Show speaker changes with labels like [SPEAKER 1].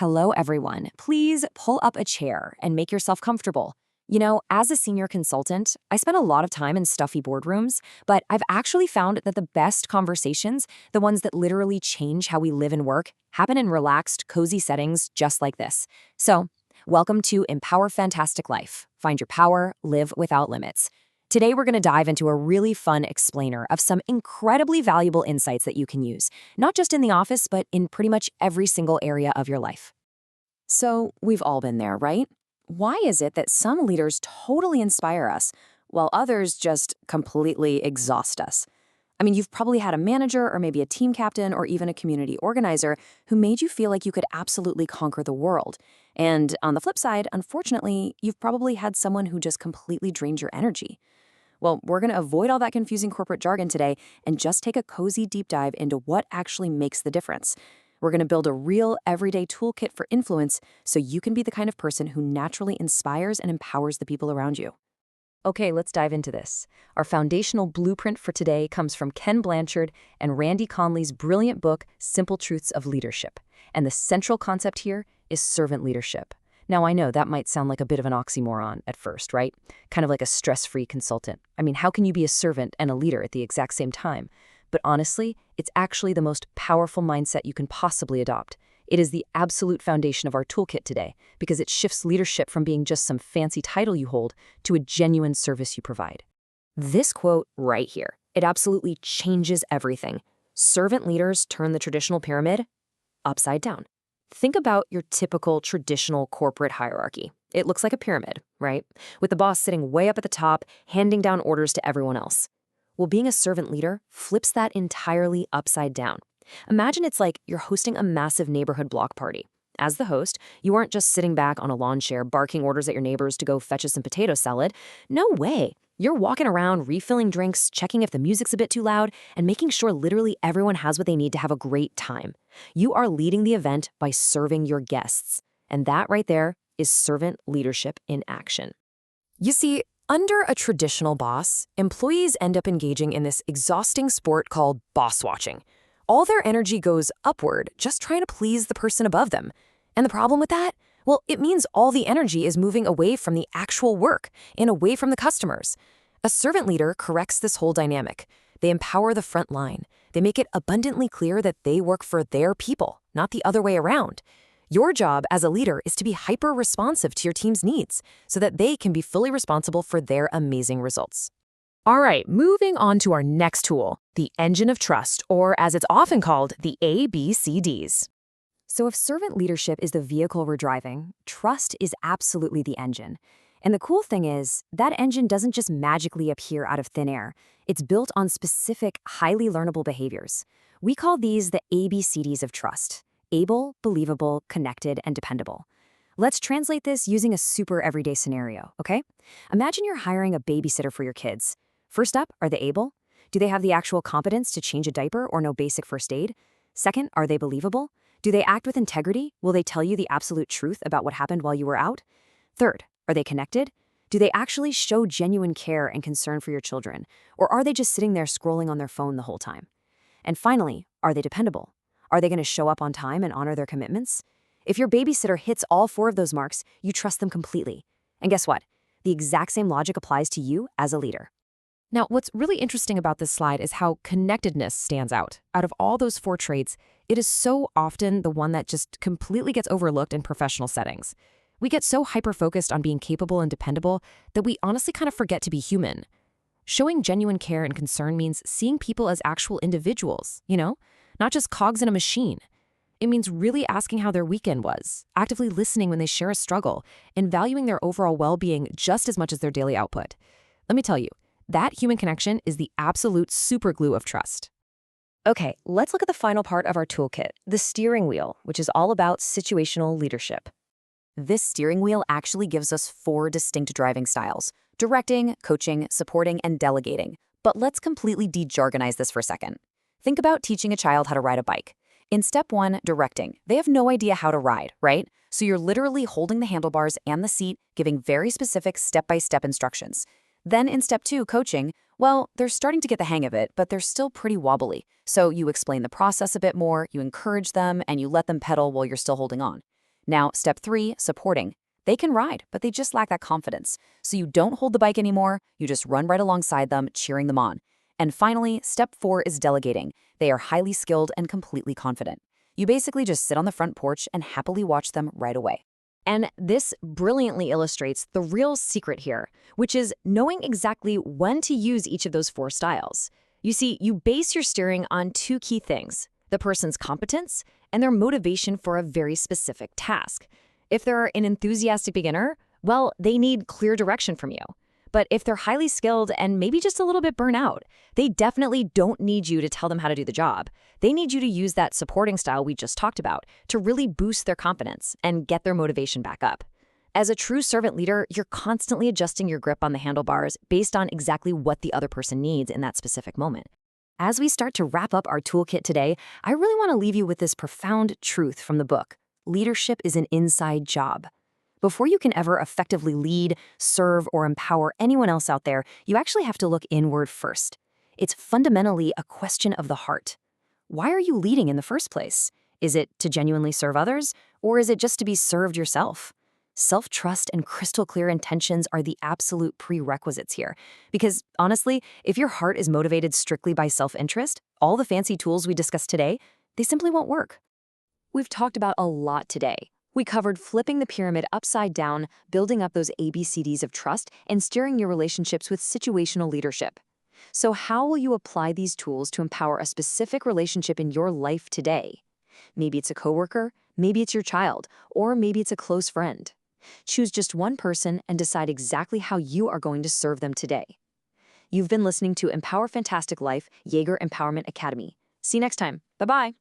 [SPEAKER 1] Hello, everyone. Please pull up a chair and make yourself comfortable. As a senior consultant, I spend a lot of time in stuffy boardrooms, but I've actually found that the best conversations, the ones that literally change how we live and work, happen in relaxed, cozy settings just like this. So, welcome to Empower Fantastic Life. Find your power, live without limits. Today, we're going to dive into a really fun explainer of some incredibly valuable insights that you can use, not just in the office, but in pretty much every single area of your life. So, we've all been there, right? Why is it that some leaders totally inspire us, while others just completely exhaust us? I mean, you've probably had a manager or maybe a team captain or even a community organizer who made you feel like you could absolutely conquer the world. And on the flip side, unfortunately, you've probably had someone who just completely drained your energy. Well, we're going to avoid all that confusing corporate jargon today and just take a cozy deep dive into what actually makes the difference. We're going to build a real everyday toolkit for influence so you can be the kind of person who naturally inspires and empowers the people around you. Okay, let's dive into this. Our foundational blueprint for today comes from Ken Blanchard and Randy Conley's brilliant book, Simple Truths of Leadership. And the central concept here is servant leadership. Now, I know that might sound like a bit of an oxymoron at first, right? Kind of like a stress-free consultant. I mean, how can you be a servant and a leader at the exact same time? But honestly, it's actually the most powerful mindset you can possibly adopt. It is the absolute foundation of our toolkit today because it shifts leadership from being just some fancy title you hold to a genuine service you provide. This quote right here, it absolutely changes everything. Servant leaders turn the traditional pyramid upside down. Think about your typical traditional corporate hierarchy. It looks like a pyramid, right? With the boss sitting way up at the top, handing down orders to everyone else. Well, being a servant leader flips that entirely upside down. Imagine it's like you're hosting a massive neighborhood block party. As the host, you aren't just sitting back on a lawn chair barking orders at your neighbors to go fetch us some potato salad. No way. You're walking around, refilling drinks, checking if the music's a bit too loud, and making sure literally everyone has what they need to have a great time. You are leading the event by serving your guests. And that right there is servant leadership in action. You see, under a traditional boss, employees end up engaging in this exhausting sport called boss watching. All their energy goes upward, just trying to please the person above them. And the problem with that? Well, it means all the energy is moving away from the actual work and away from the customers. A servant leader corrects this whole dynamic. They empower the front line. They make it abundantly clear that they work for their people, not the other way around. Your job as a leader is to be hyper-responsive to your team's needs so that they can be fully responsible for their amazing results. All right, moving on to our next tool, the engine of trust, or as it's often called, the ABCDs. So if servant leadership is the vehicle we're driving, trust is absolutely the engine. And the cool thing is, that engine doesn't just magically appear out of thin air. It's built on specific, highly learnable behaviors. We call these the ABCDs of trust: able, believable, connected, and dependable. Let's translate this using a super everyday scenario, okay? Imagine you're hiring a babysitter for your kids. First up, are they able? Do they have the actual competence to change a diaper or know basic first aid? Second, are they believable? Do they act with integrity? Will they tell you the absolute truth about what happened while you were out? Third, are they connected? Do they actually show genuine care and concern for your children? Or are they just sitting there scrolling on their phone the whole time? And finally, are they dependable? Are they going to show up on time and honor their commitments? If your babysitter hits all 4 of those marks, you trust them completely. And guess what? The exact same logic applies to you as a leader. Now, what's really interesting about this slide is how connectedness stands out. Out of all those 4 traits, it is so often the one that just completely gets overlooked in professional settings. We get so hyper-focused on being capable and dependable that we honestly kind of forget to be human. Showing genuine care and concern means seeing people as actual individuals, not just cogs in a machine. It means really asking how their weekend was, actively listening when they share a struggle, and valuing their overall well-being just as much as their daily output. Let me tell you, that human connection is the absolute superglue of trust. Okay, let's look at the final part of our toolkit, the steering wheel, which is all about situational leadership. This steering wheel actually gives us 4 distinct driving styles: directing, coaching, supporting, and delegating. But let's completely de-jargonize this for a second. Think about teaching a child how to ride a bike. In step 1, directing, they have no idea how to ride, right? So you're literally holding the handlebars and the seat, giving very specific step-by-step instructions. Then in step 2, coaching, well, they're starting to get the hang of it, but they're still pretty wobbly. So you explain the process a bit more, you encourage them, and you let them pedal while you're still holding on. Now, step 3, supporting. They can ride, but they just lack that confidence. So you don't hold the bike anymore, you just run right alongside them, cheering them on. And finally, step 4 is delegating. They are highly skilled and completely confident. You basically just sit on the front porch and happily watch them right away. And this brilliantly illustrates the real secret here, which is knowing exactly when to use each of those 4 styles. You see, you base your steering on 2 key things: the person's competence and their motivation for a very specific task. If they're an enthusiastic beginner, well, they need clear direction from you. But if they're highly skilled and maybe just a little bit burnt out, they definitely don't need you to tell them how to do the job. They need you to use that supporting style we just talked about to really boost their confidence and get their motivation back up. As a true servant leader, you're constantly adjusting your grip on the handlebars based on exactly what the other person needs in that specific moment. As we start to wrap up our toolkit today, I really want to leave you with this profound truth from the book. Leadership is an inside job. Before you can ever effectively lead, serve, or empower anyone else out there, you actually have to look inward first. It's fundamentally a question of the heart. Why are you leading in the first place? Is it to genuinely serve others, or is it just to be served yourself? Self-trust and crystal clear intentions are the absolute prerequisites here. Because honestly, if your heart is motivated strictly by self-interest, all the fancy tools we discussed today, they simply won't work. We've talked about a lot today. We covered flipping the pyramid upside down, building up those ABCDs of trust, and steering your relationships with situational leadership. So how will you apply these tools to empower a specific relationship in your life today? Maybe it's a coworker, maybe it's your child, or maybe it's a close friend. Choose just one person and decide exactly how you are going to serve them today. You've been listening to Empower Fantastic Life, Jaeger Empowerment Academy. See you next time. Bye-bye.